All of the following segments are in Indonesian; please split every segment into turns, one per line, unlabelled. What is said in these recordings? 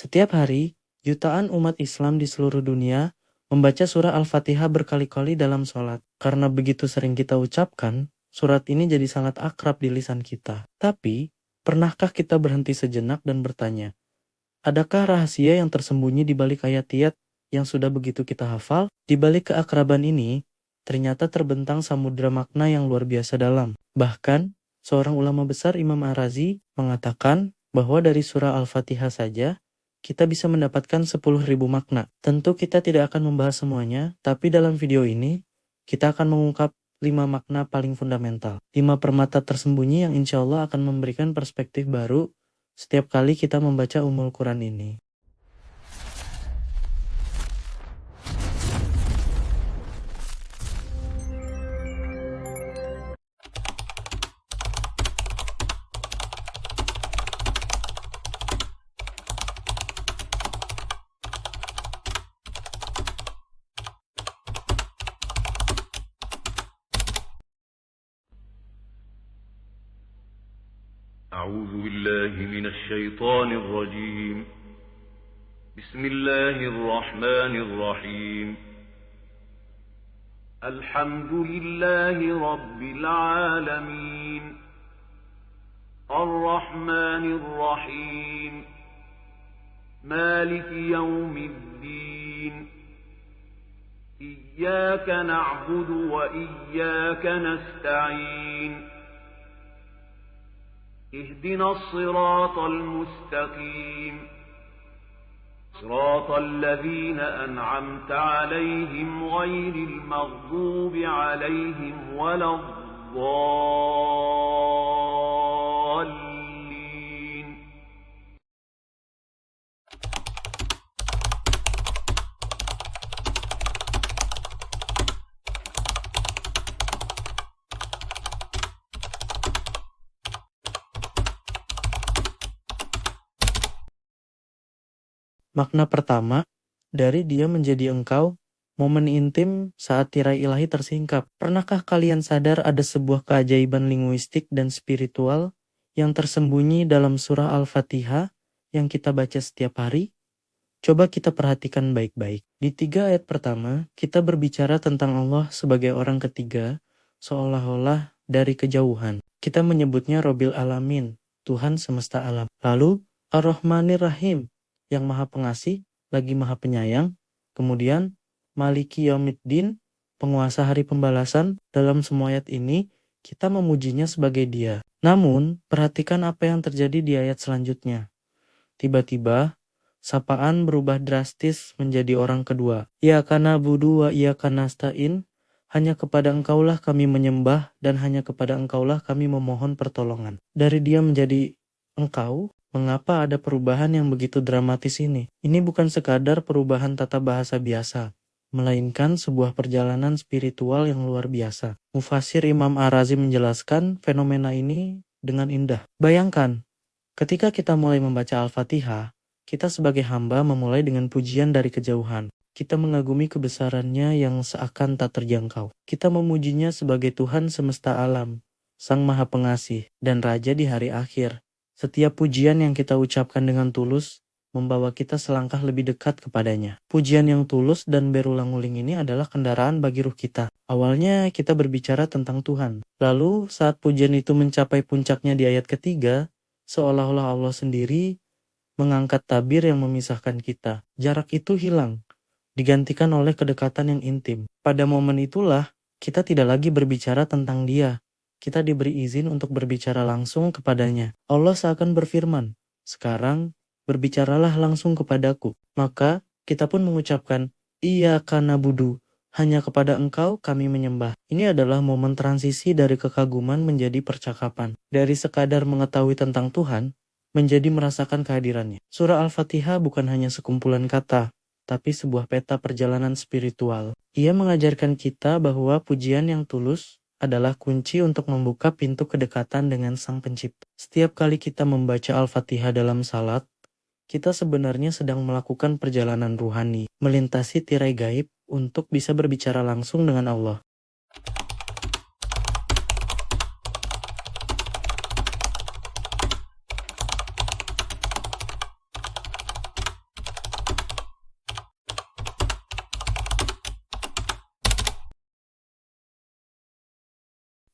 Setiap hari, jutaan umat Islam di seluruh dunia membaca surah Al-Fatihah berkali-kali dalam sholat. Karena begitu sering kita ucapkan, surat ini jadi sangat akrab di lisan kita. Tapi, pernahkah kita berhenti sejenak dan bertanya, adakah rahasia yang tersembunyi di balik ayat-ayat yang sudah begitu kita hafal? Di balik keakraban ini, ternyata terbentang samudera makna yang luar biasa dalam. Bahkan, seorang ulama besar Imam Ar-Razi mengatakan bahwa dari surah Al-Fatihah saja, kita bisa mendapatkan 10.000 makna. Tentu kita tidak akan membahas semuanya, tapi dalam video ini, kita akan mengungkap 5 makna paling fundamental. 5 permata tersembunyi yang insya Allah akan memberikan perspektif baru setiap kali kita membaca Ummul Quran ini.
أعوذ بالله من الشيطان الرجيم. بسم الله الرحمن الرحيم. الحمد لله رب العالمين الرحمن الرحيم مالك يوم الدين إياك نعبد وإياك نستعين اهدنا الصراط المستقيم صراط الذين أنعمت عليهم غير المغضوب عليهم ولا الضالين.
Makna pertama, dari dia menjadi engkau, momen intim saat tirai ilahi tersingkap. Pernahkah kalian sadar ada sebuah keajaiban linguistik dan spiritual yang tersembunyi dalam surah Al-Fatihah yang kita baca setiap hari? Coba kita perhatikan baik-baik. Di 3 ayat pertama, kita berbicara tentang Allah sebagai orang ketiga, seolah-olah dari kejauhan. Kita menyebutnya Robbil Alamin, Tuhan semesta alam. Lalu, Ar-Rahmanir Rahim, yang maha pengasih, lagi maha penyayang. Kemudian, Maliki Yaumiddin, penguasa hari pembalasan. Dalam semua ayat ini, kita memujinya sebagai dia. Namun, perhatikan apa yang terjadi di ayat selanjutnya. Tiba-tiba, sapaan berubah drastis menjadi orang kedua. Iyyaka na'budu wa iyyaka nasta'in, hanya kepada engkaulah kami menyembah dan hanya kepada engkaulah kami memohon pertolongan. Dari dia menjadi engkau, mengapa ada perubahan yang begitu dramatis ini? Ini bukan sekadar perubahan tata bahasa biasa, melainkan sebuah perjalanan spiritual yang luar biasa. Mufasir Imam Ar-Razi menjelaskan fenomena ini dengan indah. Bayangkan, ketika kita mulai membaca Al-Fatihah, kita sebagai hamba memulai dengan pujian dari kejauhan. Kita mengagumi kebesarannya yang seakan tak terjangkau. Kita memujinya sebagai Tuhan semesta alam, Sang Maha Pengasih, dan Raja di hari akhir. Setiap pujian yang kita ucapkan dengan tulus membawa kita selangkah lebih dekat kepadanya. Pujian yang tulus dan berulang-ulang ini adalah kendaraan bagi ruh kita. Awalnya kita berbicara tentang Tuhan. Lalu saat pujian itu mencapai puncaknya di ayat ketiga, seolah-olah Allah sendiri mengangkat tabir yang memisahkan kita. Jarak itu hilang, digantikan oleh kedekatan yang intim. Pada momen itulah, kita tidak lagi berbicara tentang Dia. Kita diberi izin untuk berbicara langsung kepadanya. Allah seakan berfirman, sekarang berbicaralah langsung kepadaku. Maka kita pun mengucapkan, Iyyaka na'budu, hanya kepada engkau kami menyembah. Ini adalah momen transisi dari kekaguman menjadi percakapan. Dari sekadar mengetahui tentang Tuhan, menjadi merasakan kehadirannya. Surah Al-Fatihah bukan hanya sekumpulan kata, tapi sebuah peta perjalanan spiritual. Ia mengajarkan kita bahwa pujian yang tulus adalah kunci untuk membuka pintu kedekatan dengan Sang Pencipta. Setiap kali kita membaca Al-Fatihah dalam salat, kita sebenarnya sedang melakukan perjalanan ruhani, melintasi tirai gaib untuk bisa berbicara langsung dengan Allah.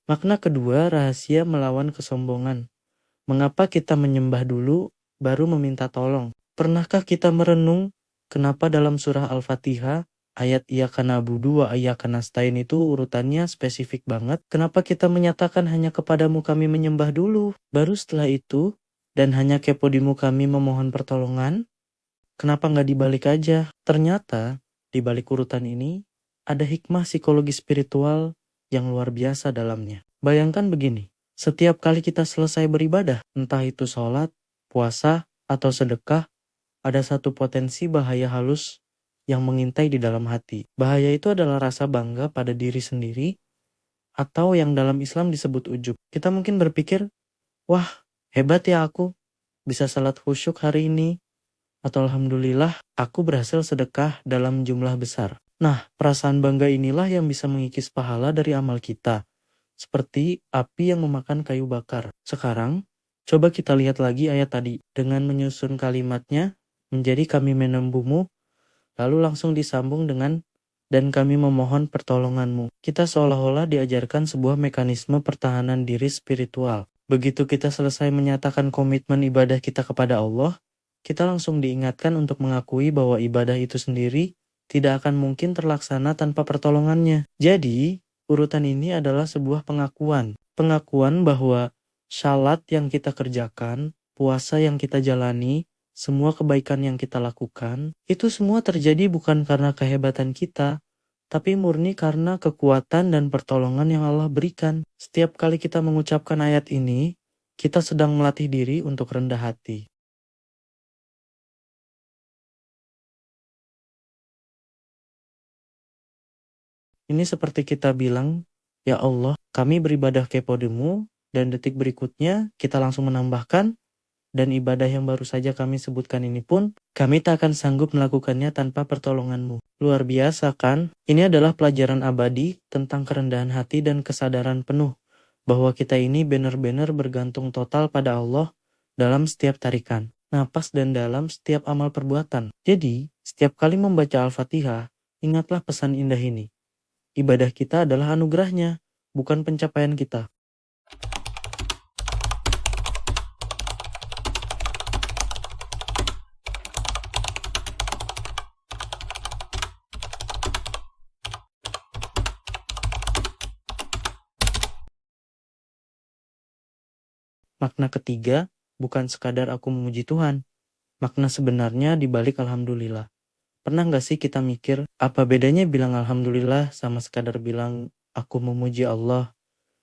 Makna kedua, rahasia melawan kesombongan. Mengapa kita menyembah dulu, baru meminta tolong? Pernahkah kita merenung kenapa dalam surah Al-Fatihah, ayat Iyyaka na'budu wa iyyaka nasta'in itu urutannya spesifik banget? Kenapa kita menyatakan hanya kepadamu kami menyembah dulu, baru setelah itu, dan hanya kepodimu kami memohon pertolongan? Kenapa nggak dibalik aja? Ternyata, di balik urutan ini, ada hikmah psikologi spiritual yang luar biasa dalamnya. Bayangkan begini, setiap kali kita selesai beribadah, entah itu sholat, puasa, atau sedekah, ada satu potensi bahaya halus yang mengintai di dalam hati. Bahaya itu adalah rasa bangga pada diri sendiri, atau yang dalam Islam disebut ujub. Kita mungkin berpikir, wah hebat ya aku, bisa salat khusyuk hari ini, atau alhamdulillah aku berhasil sedekah dalam jumlah besar. Nah, perasaan bangga inilah yang bisa mengikis pahala dari amal kita, seperti api yang memakan kayu bakar. Sekarang, coba kita lihat lagi ayat tadi. Dengan menyusun kalimatnya menjadi kami menembuhmu, lalu langsung disambung dengan dan kami memohon pertolonganmu. Kita seolah-olah diajarkan sebuah mekanisme pertahanan diri spiritual. Begitu kita selesai menyatakan komitmen ibadah kita kepada Allah, kita langsung diingatkan untuk mengakui bahwa ibadah itu sendiri tidak akan mungkin terlaksana tanpa pertolongannya. Jadi, urutan ini adalah sebuah pengakuan. Pengakuan bahwa salat yang kita kerjakan, puasa yang kita jalani, semua kebaikan yang kita lakukan, itu semua terjadi bukan karena kehebatan kita, tapi murni karena kekuatan dan pertolongan yang Allah berikan. Setiap kali kita mengucapkan ayat ini, kita sedang melatih diri untuk rendah hati. Ini seperti kita bilang, ya Allah, kami beribadah kepadamu, dan detik berikutnya kita langsung menambahkan, dan ibadah yang baru saja kami sebutkan ini pun, kami tak akan sanggup melakukannya tanpa pertolonganmu. Luar biasa kan? Ini adalah pelajaran abadi tentang kerendahan hati dan kesadaran penuh, bahwa kita ini benar-benar bergantung total pada Allah dalam setiap tarikan, napas dan dalam setiap amal perbuatan. Jadi, setiap kali membaca Al-Fatihah, ingatlah pesan indah ini. Ibadah kita adalah anugerahnya, bukan pencapaian kita. Makna ketiga, bukan sekadar aku memuji Tuhan. Makna sebenarnya dibalik alhamdulillah. Pernah nggak sih kita mikir, apa bedanya bilang alhamdulillah sama sekadar bilang aku memuji Allah?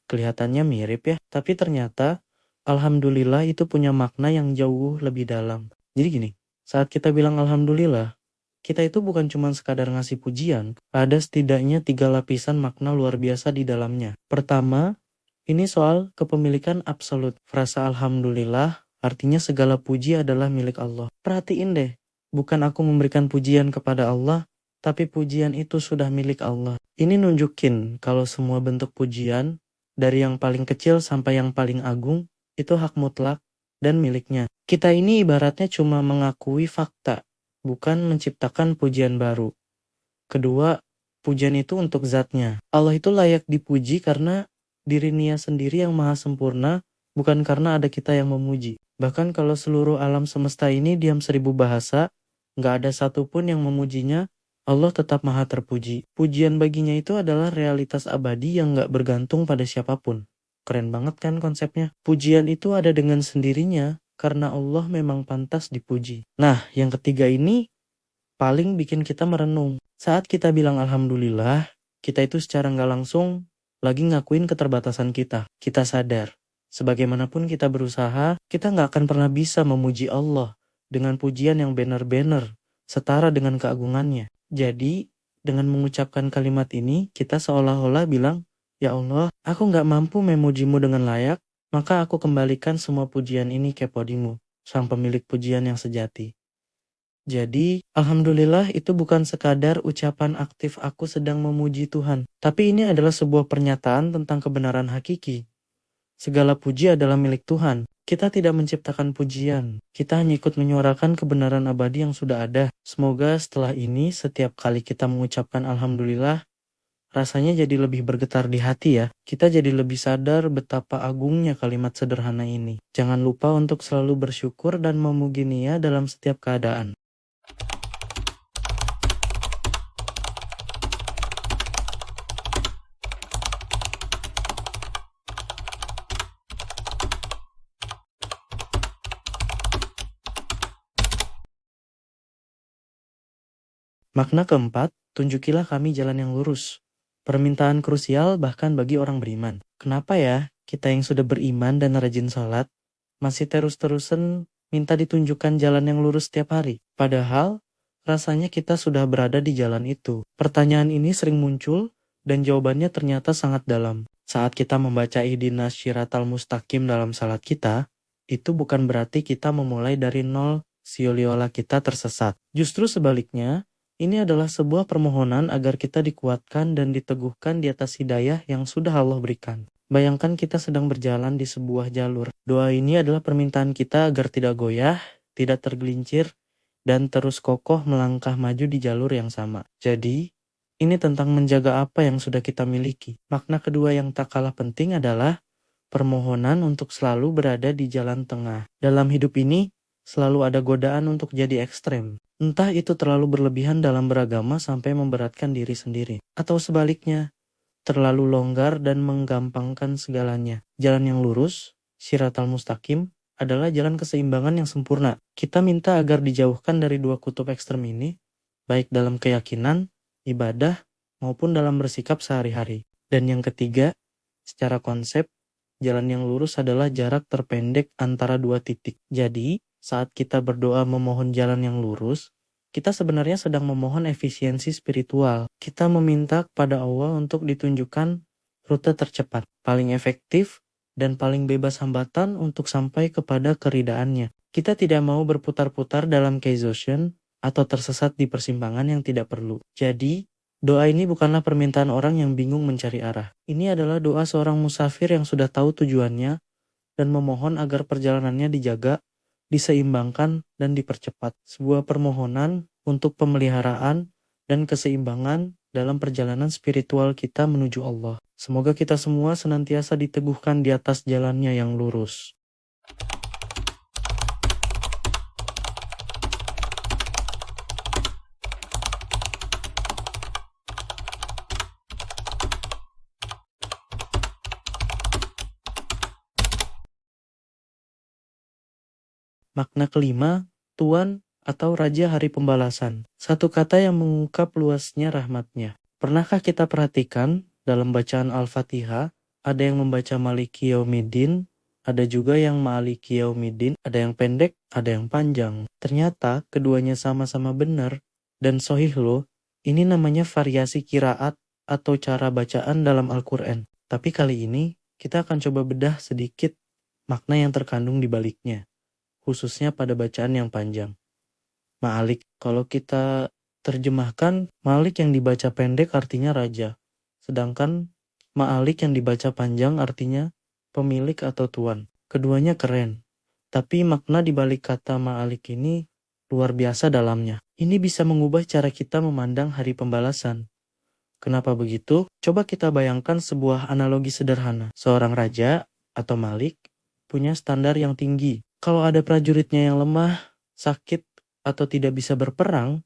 Kelihatannya mirip ya, tapi ternyata alhamdulillah itu punya makna yang jauh lebih dalam. Jadi gini, saat kita bilang alhamdulillah, kita itu bukan cuma sekadar ngasih pujian, ada setidaknya 3 lapisan makna luar biasa di dalamnya. Pertama, ini soal kepemilikan absolut. Frasa alhamdulillah artinya segala puji adalah milik Allah. Perhatiin deh, bukan aku memberikan pujian kepada Allah, tapi pujian itu sudah milik Allah. Ini nunjukin kalau semua bentuk pujian, dari yang paling kecil sampai yang paling agung, itu hak mutlak dan miliknya. Kita ini ibaratnya cuma mengakui fakta, bukan menciptakan pujian baru. Kedua, pujian itu untuk zatnya. Allah itu layak dipuji karena dirinya sendiri yang maha sempurna, bukan karena ada kita yang memuji. Bahkan kalau seluruh alam semesta ini diam 1000 bahasa, nggak ada satupun yang memujinya, Allah tetap maha terpuji. Pujian baginya itu adalah realitas abadi yang nggak bergantung pada siapapun. Keren banget kan konsepnya? Pujian itu ada dengan sendirinya, karena Allah memang pantas dipuji. Nah, yang ketiga ini paling bikin kita merenung. Saat kita bilang alhamdulillah, kita itu secara nggak langsung lagi ngakuin keterbatasan kita. Kita sadar, sebagaimanapun kita berusaha, kita nggak akan pernah bisa memuji Allah dengan pujian yang benar-benar setara dengan keagungannya. Jadi, dengan mengucapkan kalimat ini, kita seolah-olah bilang, ya Allah, aku nggak mampu memujimu dengan layak, maka aku kembalikan semua pujian ini kepodimu, sang pemilik pujian yang sejati. Jadi, alhamdulillah itu bukan sekadar ucapan aktif aku sedang memuji Tuhan. Tapi ini adalah sebuah pernyataan tentang kebenaran hakiki. Segala puji adalah milik Tuhan. Kita tidak menciptakan pujian. Kita hanya ikut menyuarakan kebenaran abadi yang sudah ada. Semoga setelah ini, setiap kali kita mengucapkan alhamdulillah, rasanya jadi lebih bergetar di hati ya. Kita jadi lebih sadar betapa agungnya kalimat sederhana ini. Jangan lupa untuk selalu bersyukur dan memuji Nia dalam setiap keadaan. Makna keempat, tunjukilah kami jalan yang lurus. Permintaan krusial bahkan bagi orang beriman. Kenapa ya kita yang sudah beriman dan rajin sholat masih terus-terusan minta ditunjukkan jalan yang lurus setiap hari? Padahal rasanya kita sudah berada di jalan itu. Pertanyaan ini sering muncul dan jawabannya ternyata sangat dalam. Saat kita membaca ihdinas syiratal mustaqim dalam salat kita, itu bukan berarti kita memulai dari nol seolah-olah kita tersesat. Justru sebaliknya, ini adalah sebuah permohonan agar kita dikuatkan dan diteguhkan di atas hidayah yang sudah Allah berikan. Bayangkan kita sedang berjalan di sebuah jalur. Doa ini adalah permintaan kita agar tidak goyah, tidak tergelincir, dan terus kokoh melangkah maju di jalur yang sama. Jadi, ini tentang menjaga apa yang sudah kita miliki. Makna kedua yang tak kalah penting adalah permohonan untuk selalu berada di jalan tengah. Dalam hidup ini, selalu ada godaan untuk jadi ekstrem. Entah itu terlalu berlebihan dalam beragama sampai memberatkan diri sendiri, atau sebaliknya, terlalu longgar dan menggampangkan segalanya. Jalan yang lurus, syiratal mustaqim, adalah jalan keseimbangan yang sempurna. Kita minta agar dijauhkan dari dua kutub ekstrem ini, baik dalam keyakinan, ibadah, maupun dalam bersikap sehari-hari. Dan yang ketiga, secara konsep, jalan yang lurus adalah jarak terpendek antara dua titik. Jadi, saat kita berdoa memohon jalan yang lurus, kita sebenarnya sedang memohon efisiensi spiritual. Kita meminta kepada Allah untuk ditunjukkan rute tercepat, paling efektif, dan paling bebas hambatan untuk sampai kepada keridaannya. Kita tidak mau berputar-putar dalam exhaustion atau tersesat di persimpangan yang tidak perlu. Jadi, doa ini bukanlah permintaan orang yang bingung mencari arah. Ini adalah doa seorang musafir yang sudah tahu tujuannya dan memohon agar perjalanannya dijaga, diseimbangkan, dan dipercepat. Sebuah permohonan untuk pemeliharaan dan keseimbangan dalam perjalanan spiritual kita menuju Allah. Semoga kita semua senantiasa diteguhkan di atas jalannya yang lurus. Makna kelima, Tuan atau Raja Hari Pembalasan. Satu kata yang mengungkap luasnya rahmatnya. Pernahkah kita perhatikan dalam bacaan Al-Fatihah, ada yang membaca Maliki Yaumiddin, ada juga yang Maliki Yaumiddin, ada yang pendek, ada yang panjang. Ternyata keduanya sama-sama benar dan sahih loh. Ini namanya variasi qiraat atau cara bacaan dalam Al-Quran. Tapi kali ini kita akan coba bedah sedikit makna yang terkandung di baliknya, khususnya pada bacaan yang panjang. Ma'alik, kalau kita terjemahkan, Malik yang dibaca pendek artinya raja. Sedangkan Ma'alik yang dibaca panjang artinya pemilik atau tuan. Keduanya keren. Tapi makna di balik kata Ma'alik ini luar biasa dalamnya. Ini bisa mengubah cara kita memandang hari pembalasan. Kenapa begitu? Coba kita bayangkan sebuah analogi sederhana. Seorang raja atau Malik punya standar yang tinggi. Kalau ada prajuritnya yang lemah, sakit, atau tidak bisa berperang,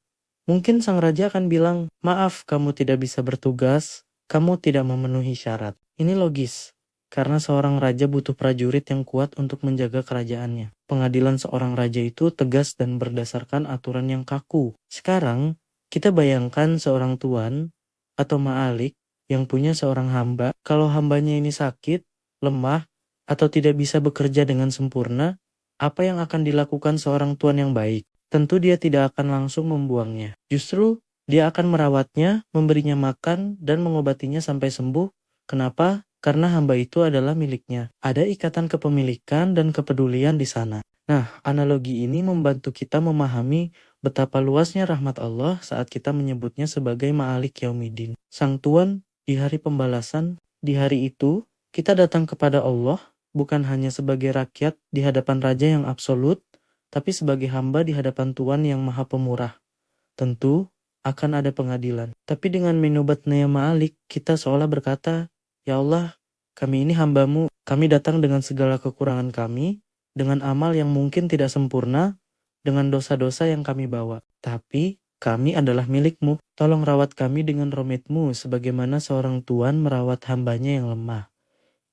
mungkin sang raja akan bilang, maaf kamu tidak bisa bertugas, kamu tidak memenuhi syarat. Ini logis, karena seorang raja butuh prajurit yang kuat untuk menjaga kerajaannya. Pengadilan seorang raja itu tegas dan berdasarkan aturan yang kaku. Sekarang, kita bayangkan seorang tuan atau ma'alik yang punya seorang hamba. Kalau hambanya ini sakit, lemah, atau tidak bisa bekerja dengan sempurna, apa yang akan dilakukan seorang tuan yang baik? Tentu dia tidak akan langsung membuangnya. Justru, dia akan merawatnya, memberinya makan, dan mengobatinya sampai sembuh. Kenapa? Karena hamba itu adalah miliknya. Ada ikatan kepemilikan dan kepedulian di sana. Nah, analogi ini membantu kita memahami betapa luasnya rahmat Allah saat kita menyebutnya sebagai Ma'alik Yaumiddin. Sang Tuan di hari pembalasan, di hari itu, kita datang kepada Allah bukan hanya sebagai rakyat di hadapan raja yang absolut, tapi sebagai hamba di hadapan Tuan yang maha pemurah. Tentu, akan ada pengadilan. Tapi dengan menobatnya Ma'alik, kita seolah berkata, "Ya Allah, kami ini hamba-Mu, kami datang dengan segala kekurangan kami, dengan amal yang mungkin tidak sempurna, dengan dosa-dosa yang kami bawa. Tapi kami adalah milik-Mu. Tolong rawat kami dengan rahmat-Mu, sebagaimana seorang tuan merawat hambanya yang lemah."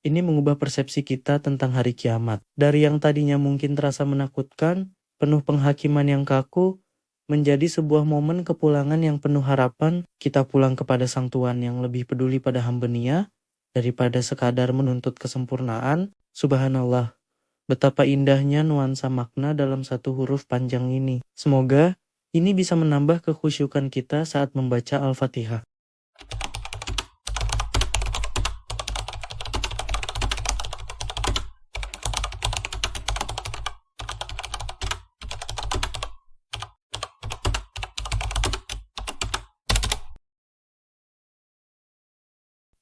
Ini mengubah persepsi kita tentang hari kiamat. Dari yang tadinya mungkin terasa menakutkan, penuh penghakiman yang kaku, menjadi sebuah momen kepulangan yang penuh harapan. Kita pulang kepada Sang Tuan yang lebih peduli pada hambanya daripada sekadar menuntut kesempurnaan. Subhanallah, betapa indahnya nuansa makna dalam satu huruf panjang ini. Semoga ini bisa menambah kekhusyukan kita saat membaca Al-Fatihah.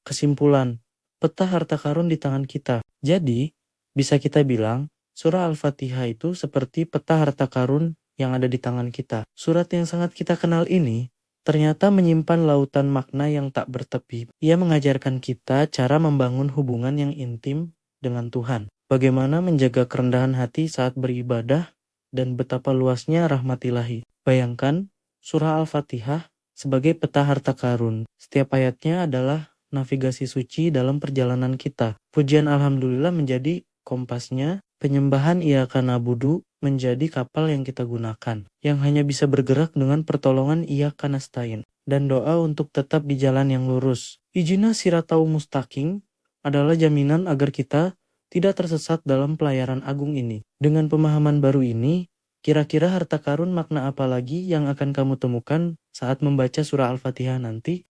Kesimpulan, peta harta karun di tangan kita. Jadi, bisa kita bilang, surah Al-Fatihah itu seperti peta harta karun yang ada di tangan kita. Surat yang sangat kita kenal ini ternyata menyimpan lautan makna yang tak bertepi. Ia mengajarkan kita cara membangun hubungan yang intim dengan Tuhan. Bagaimana menjaga kerendahan hati saat beribadah, dan betapa luasnya rahmat ilahi. Bayangkan, surah Al-Fatihah sebagai peta harta karun. Setiap ayatnya adalah navigasi suci dalam perjalanan kita. Pujian Alhamdulillah menjadi kompasnya, penyembahan Iyyaka na'budu menjadi kapal yang kita gunakan, yang hanya bisa bergerak dengan pertolongan Iyyaka nasta'in, dan doa untuk tetap di jalan yang lurus. Ihdina siratal mustaqim adalah jaminan agar kita tidak tersesat dalam pelayaran agung ini. Dengan pemahaman baru ini, kira-kira harta karun makna apa lagi yang akan kamu temukan saat membaca surah Al-Fatihah nanti?